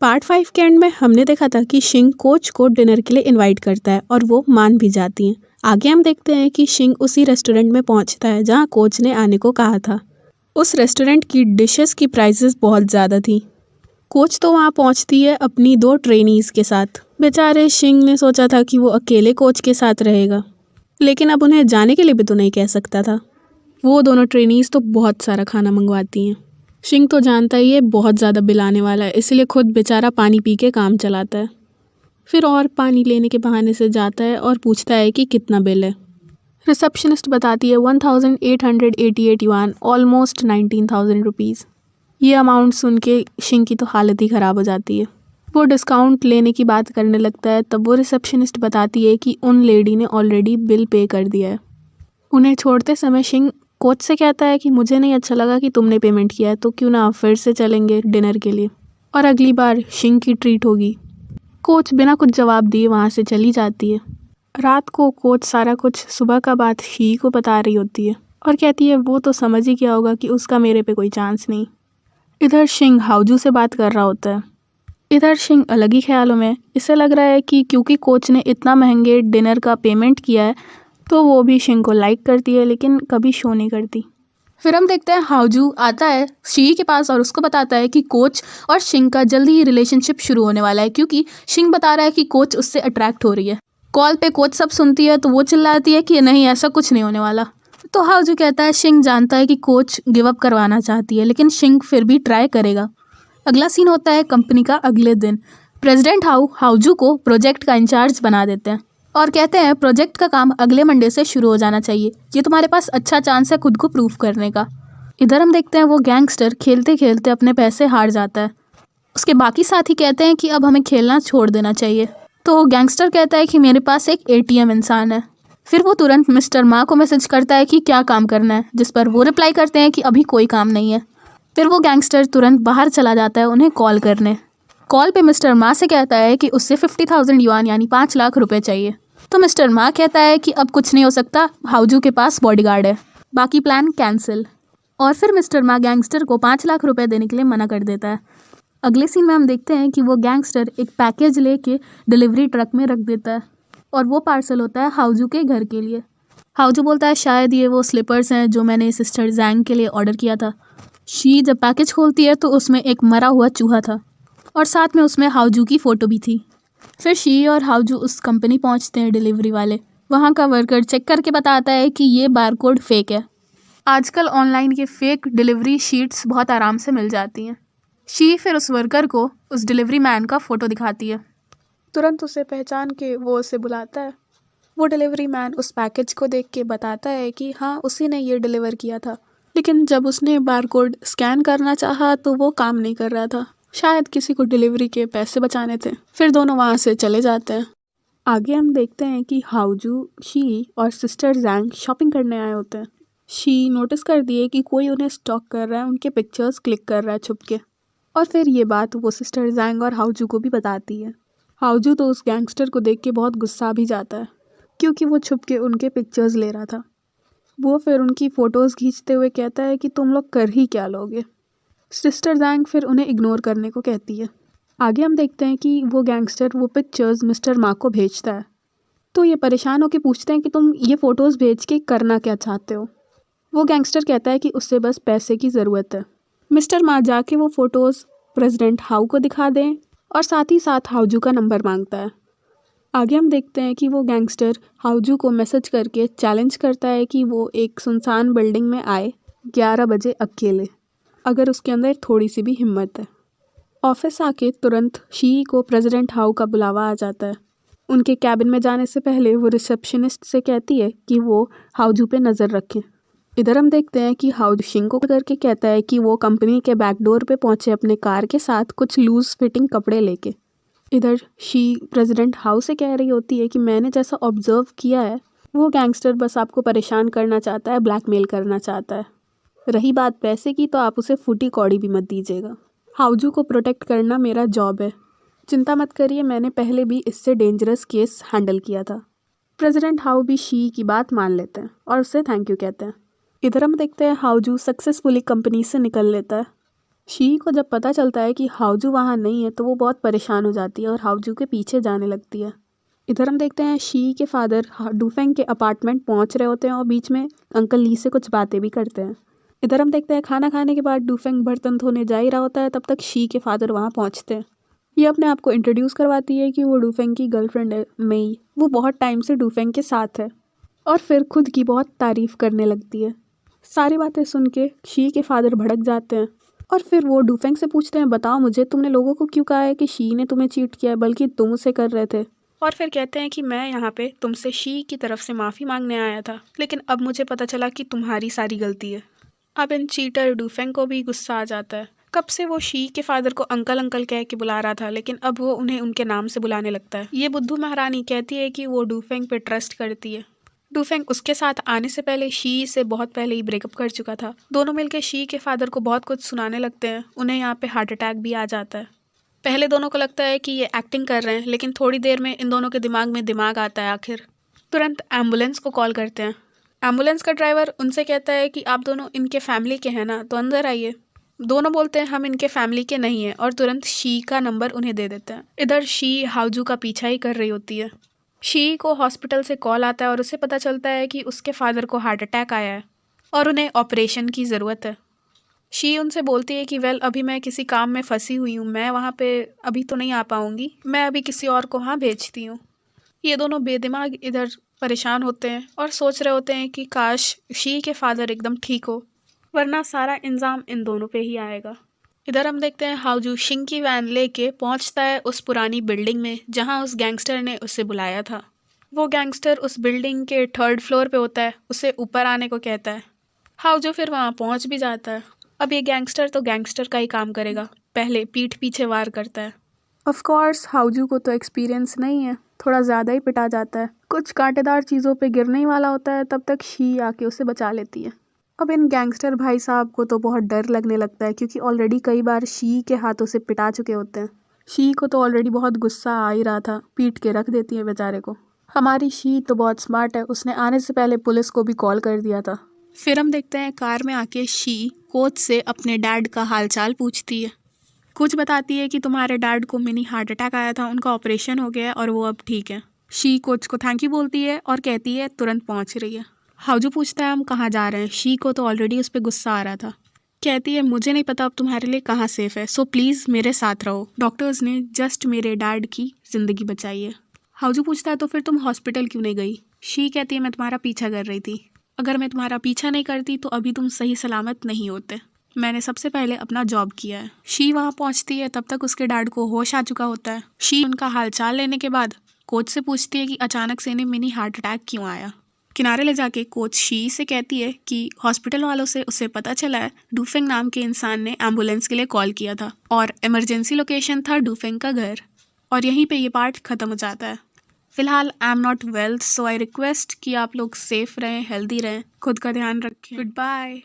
Part 5 के and में हमने देखा था कि शिंग कोच को डिनर के लिए इनवाइट करता है और वो मान भी जाती हैं। आगे हम देखते हैं कि शिंग उसी रेस्टोरेंट में पहुंचता है जहां कोच ने आने को कहा था। उस रेस्टोरेंट की डिशेस की प्राइसेस बहुत ज़्यादा थी। कोच तो वहां पहुंचती है अपनी 2 ट्रेनीज़ के साथ। बेचारे शिंग ने सोचा था कि वो अकेले कोच के साथ रहेगा, लेकिन अब उन्हें जाने के लिए भी तो नहीं कह सकता था। वो दोनों ट्रेनीज़ तो बहुत सारा खाना मंगवाती हैं। शिंग तो जानता ही है बहुत ज़्यादा बिल आने वाला है, इसलिए खुद बेचारा पानी पी के काम चलाता है। फिर और पानी लेने के बहाने से जाता है और पूछता है कि कितना बिल है। रिसेप्शनिस्ट बताती है 1888 युआन, ऑलमोस्ट 19,000 रुपीज़। ये अमाउंट सुन के शिंग की तो हालत ही ख़राब हो जाती है। वो डिस्काउंट लेने की बात करने लगता है, तब वो रिसेप्शनिस्ट बताती है कि उन लेडी ने ऑलरेडी बिल पे कर दिया है। उन्हें छोड़ते समय शिंग कोच से कहता है कि मुझे नहीं अच्छा लगा कि तुमने पेमेंट किया है, तो क्यों ना फिर से चलेंगे डिनर के लिए और अगली बार शिंग की ट्रीट होगी। कोच बिना कुछ जवाब दिए वहाँ से चली जाती है। रात को कोच सारा कुछ सुबह का बात शी को बता रही होती है और कहती है वो तो समझ ही गया होगा कि उसका मेरे पे कोई चांस नहीं। इधर शिंग हाउजू से बात कर रहा होता है। इधर शिंग अलग ही ख्यालों में। इसे लग रहा है कि क्योंकि कोच ने इतना महंगे डिनर का पेमेंट किया है तो वो भी शिंग को लाइक करती है, लेकिन कभी शो नहीं करती। फिर हम देखते हैं हाउजू आता है शी के पास और उसको बताता है कि कोच और शिंग का जल्दी ही रिलेशनशिप शुरू होने वाला है, क्योंकि शिंग बता रहा है कि कोच उससे अट्रैक्ट हो रही है। कॉल पे कोच सब सुनती है तो वो चिल्लाती है कि नहीं, ऐसा कुछ नहीं होने वाला। तो हाउजू कहता है शिंग जानता है कि कोच गिव अप करवाना चाहती है, लेकिन शिंग फिर भी ट्राई करेगा। अगला सीन होता है कंपनी का अगले दिन। प्रेसिडेंट हाउजू को प्रोजेक्ट का इंचार्ज बना देते हैं और कहते हैं प्रोजेक्ट का काम अगले मंडे से शुरू हो जाना चाहिए। ये तुम्हारे पास अच्छा चांस है खुद को प्रूव करने का। इधर हम देखते हैं वो गैंगस्टर खेलते खेलते अपने पैसे हार जाता है। उसके बाकी साथी कहते हैं कि अब हमें खेलना छोड़ देना चाहिए। तो गैंगस्टर कहता है कि मेरे पास एक एटीएम इंसान है। फिर वो तुरंत मिस्टर मा को मैसेज करता है कि क्या काम करना है, जिस पर वो रिप्लाई करते हैं कि अभी कोई काम नहीं है। फिर वो गैंगस्टर तुरंत बाहर चला जाता है उन्हें कॉल करने। कॉल पे मिस्टर मा से कहता है कि उससे 50,000 युआन यानी 5 लाख रुपए चाहिए। तो मिस्टर मा कहता है कि अब कुछ नहीं हो सकता, हाउजू के पास बॉडीगार्ड है, बाकी प्लान कैंसिल। और फिर मिस्टर मा गैंगस्टर को 5 लाख रुपए देने के लिए मना कर देता है। अगले सीन में हम देखते हैं कि वो गैंगस्टर एक पैकेज लेके डिलीवरी ट्रक में रख देता है और वो पार्सल होता है हाउजू के घर के लिए। हाउजू बोलता है शायद ये वो स्लीपर्स हैं जो मैंने सिस्टर जैंग के लिए ऑर्डर किया था। शी जब पैकेज खोलती है तो उसमें एक मरा हुआ चूहा था और साथ में उसमें हाउजू की फ़ोटो भी थी। फिर शी और हाउजू उस कंपनी पहुंचते हैं डिलीवरी वाले। वहाँ का वर्कर चेक करके बताता है कि ये बारकोड फेक है। आजकल ऑनलाइन ये फेक डिलीवरी शीट्स बहुत आराम से मिल जाती हैं। शी फिर उस वर्कर को उस डिलीवरी मैन का फ़ोटो दिखाती है। तुरंत उसे पहचान के वो उसे बुलाता है। वो डिलीवरी मैन उस पैकेज को देख के बताता है कि हाँ, उसी ने ये डिलीवर किया था, लेकिन जब उसने बारकोड स्कैन करना चाहा तो वो काम नहीं कर रहा था। शायद किसी को डिलीवरी के पैसे बचाने थे। फिर दोनों वहाँ से चले जाते हैं। आगे हम देखते हैं कि हाउजू, शी और सिस्टर जैंग शॉपिंग करने आए होते हैं। शी नोटिस कर दिए कि कोई उन्हें स्टॉक कर रहा है, उनके पिक्चर्स क्लिक कर रहा है छुप के। और फिर ये बात वो सिस्टर जैंग और हाउजू को भी बताती है। हाउजू तो उस गैंगस्टर को देख के बहुत गुस्सा भी जाता है, क्योंकि वो छुप के उनके पिक्चर्स ले रहा था। वो फिर उनकी फ़ोटोज़ खींचते हुए कहता है कि तुम लोग कर ही क्या लोगे। सिस्टर जैंग फिर उन्हें इग्नोर करने को कहती है। आगे हम देखते हैं कि वो गैंगस्टर वो पिक्चर्स मिस्टर मा को भेजता है। तो ये परेशान होकर पूछते हैं कि तुम ये फ़ोटोज़ भेज के करना क्या चाहते हो। वो गैंगस्टर कहता है कि उससे बस पैसे की ज़रूरत है। मिस्टर मा जाके वो फ़ोटोज़ प्रेसिडेंट हाउ को दिखा दें और साथ ही साथ हाउजू का नंबर मांगता है। आगे हम देखते हैं कि वो गैंगस्टर हाउजू को मैसेज करके चैलेंज करता है कि वो एक सुनसान बिल्डिंग में आए 11 बजे अकेले, अगर उसके अंदर थोड़ी सी भी हिम्मत है। ऑफिस आके तुरंत शी को प्रेसिडेंट हाउ का बुलावा आ जाता है। उनके कैबिन में जाने से पहले वो रिसेप्शनिस्ट से कहती है कि वो हाउजू पे नज़र रखें। इधर हम देखते हैं कि हाउजू शिंग को करके कहता है कि वो कंपनी के बैकडोर पे पहुंचे अपने कार के साथ कुछ लूज फिटिंग कपड़े लेके। इधर शी प्रेसिडेंट हाउ से कह रही होती है कि मैंने जैसा ऑब्जर्व किया है वो गैंगस्टर बस आपको परेशान करना चाहता है, ब्लैकमेल करना चाहता है। रही बात पैसे की तो आप उसे फूटी कौड़ी भी मत दीजिएगा। हाउजू को प्रोटेक्ट करना मेरा जॉब है, चिंता मत करिए, मैंने पहले भी इससे डेंजरस केस हैंडल किया था। प्रेसिडेंट हाउ भी शी की बात मान लेते हैं और उससे थैंक यू कहते हैं। इधर हम देखते हैं हाउजू सक्सेसफुली कंपनी से निकल लेता है। शी को जब पता चलता है कि हाउजू वहाँ नहीं है तो वो बहुत परेशान हो जाती है और हाउजू के पीछे जाने लगती है। इधर हम देखते हैं शी के फादर डूफेंग के अपार्टमेंट पहुँच रहे होते हैं और बीच में अंकल ली से कुछ बातें भी करते हैं। इधर हम देखते हैं खाना खाने के बाद डूफेंग बर्तन धोने जा ही रहा होता है, तब तक शी के फादर वहाँ पहुँचते हैं। ये अपने आप को इंट्रोड्यूस करवाती है कि वो डूफेंग की गर्लफ्रेंड है मेई, वो बहुत टाइम से डूफेंग के साथ है, और फिर खुद की बहुत तारीफ करने लगती है। सारी बातें सुन के शी के फादर भड़क जाते हैं और फिर वो डूफेंग से पूछते हैं, बताओ मुझे, तुमने लोगों को क्यों कहा है कि शी ने तुम्हें चीट किया है, बल्कि तुम उसे कर रहे थे। और फिर कहते हैं कि मैं यहाँ पे तुमसे शी की तरफ से माफ़ी मांगने आया था, लेकिन अब मुझे पता चला कि तुम्हारी सारी गलती है। अब इन चीटर डूफेंग को भी गुस्सा आ जाता है। कब से वो शी के फादर को अंकल अंकल कह के बुला रहा था, लेकिन अब वो उन्हें उनके नाम से बुलाने लगता है। ये बुद्धू महारानी कहती है कि वो डूफेंग पे ट्रस्ट करती है। डूफेंग उसके साथ आने से पहले शी से बहुत पहले ही ब्रेकअप कर चुका था। दोनों मिलकर शी के फादर को बहुत कुछ सुनाने लगते हैं। उन्हें यहाँ पे हार्ट अटैक भी आ जाता है। पहले दोनों को लगता है कि ये एक्टिंग कर रहे हैं, लेकिन थोड़ी देर में इन दोनों के दिमाग में दिमाग आता है। आखिर तुरंत एम्बुलेंस को कॉल करते हैं। एम्बुलेंस का ड्राइवर उनसे कहता है कि आप दोनों इनके फैमिली के हैं ना, तो अंदर आइए। दोनों बोलते हैं हम इनके फैमिली के नहीं हैं, और तुरंत शी का नंबर उन्हें दे देते हैं। इधर शी हाउजू का पीछा ही कर रही होती है। शी को हॉस्पिटल से कॉल आता है और उसे पता चलता है कि उसके फादर को हार्ट अटैक आया है और उन्हें ऑपरेशन की ज़रूरत है। शी उनसे बोलती है कि वेल, अभी मैं किसी काम में फंसी हुई हूँ, मैं वहाँ पे अभी तो नहीं आ पाऊँगी, मैं अभी किसी और को वहाँ भेजती हूँ। ये दोनों बेदिमाग इधर परेशान होते हैं और सोच रहे होते हैं कि काश शी के फादर एकदम ठीक हो, वरना सारा इल्ज़ाम इन दोनों पे ही आएगा। इधर हम देखते हैं हाउजू शिंग की वैन लेके पहुंचता है उस पुरानी बिल्डिंग में जहां उस गैंगस्टर ने उसे बुलाया था। वो गैंगस्टर उस बिल्डिंग के 3rd फ्लोर पे होता है, उसे ऊपर आने को कहता है। हाउजू फिर वहां पहुंच भी जाता है। अब ये गैंगस्टर तो गैंगस्टर का ही काम करेगा, पहले पीठ पीछे वार करता है। ऑफ कोर्स हाउजू को तो एक्सपीरियंस नहीं है, थोड़ा ज़्यादा ही पिटा जाता है। कुछ कांटेदार चीज़ों पे गिरने ही वाला होता है, तब तक शी आके उसे बचा लेती है। अब इन गैंगस्टर भाई साहब को तो बहुत डर लगने लगता है, क्योंकि ऑलरेडी कई बार शी के हाथों से पिटा चुके होते हैं। शी को तो ऑलरेडी बहुत गुस्सा आ ही रहा था, पीट के रख देती है बेचारे को। हमारी शी तो बहुत स्मार्ट है, उसने आने से पहले पुलिस को भी कॉल कर दिया था। फिर हम देखते हैं कार में आके शी कोच से अपने डैड का हालचाल पूछती है। कुछ बताती है कि तुम्हारे डैड को मिनी हार्ट अटैक आया था, उनका ऑपरेशन हो गया और वो अब ठीक है। शी कोच को थैंक यू बोलती है और कहती है तुरंत पहुंच रही है। हाउजू पूछता है हम कहाँ जा रहे हैं। शी को तो ऑलरेडी उस पर गुस्सा आ रहा था। कहती है मुझे नहीं पता अब तुम्हारे लिए कहाँ सेफ है, सो प्लीज़ मेरे साथ रहो, डॉक्टर्स ने जस्ट मेरे डैड की ज़िंदगी बचाई है। हाउजू पूछता है तो फिर तुम हॉस्पिटल क्यों नहीं गई। शी कहती है मैं तुम्हारा पीछा कर रही थी, अगर मैं तुम्हारा पीछा नहीं करती तो अभी तुम सही सलामत नहीं होते, मैंने सबसे पहले अपना जॉब किया है। शी वहाँ पहुँचती है, तब तक उसके डैड को होश आ चुका होता है। शी उनका हालचाल लेने के बाद कोच से पूछती है कि अचानक से इन्हें मिनी हार्ट अटैक क्यों आया। किनारे ले जाके कोच शी से कहती है कि हॉस्पिटल वालों से उसे पता चला है डूफेंग नाम के इंसान ने एम्बुलेंस के लिए कॉल किया था और इमरजेंसी लोकेशन था डूफेंग का घर। और यहीं पे ये पार्ट ख़त्म हो जाता है। फिलहाल I am not well, so I request कि आप लोग सेफ रहें, हेल्दी रहें, खुद का ध्यान रखें। Good bye.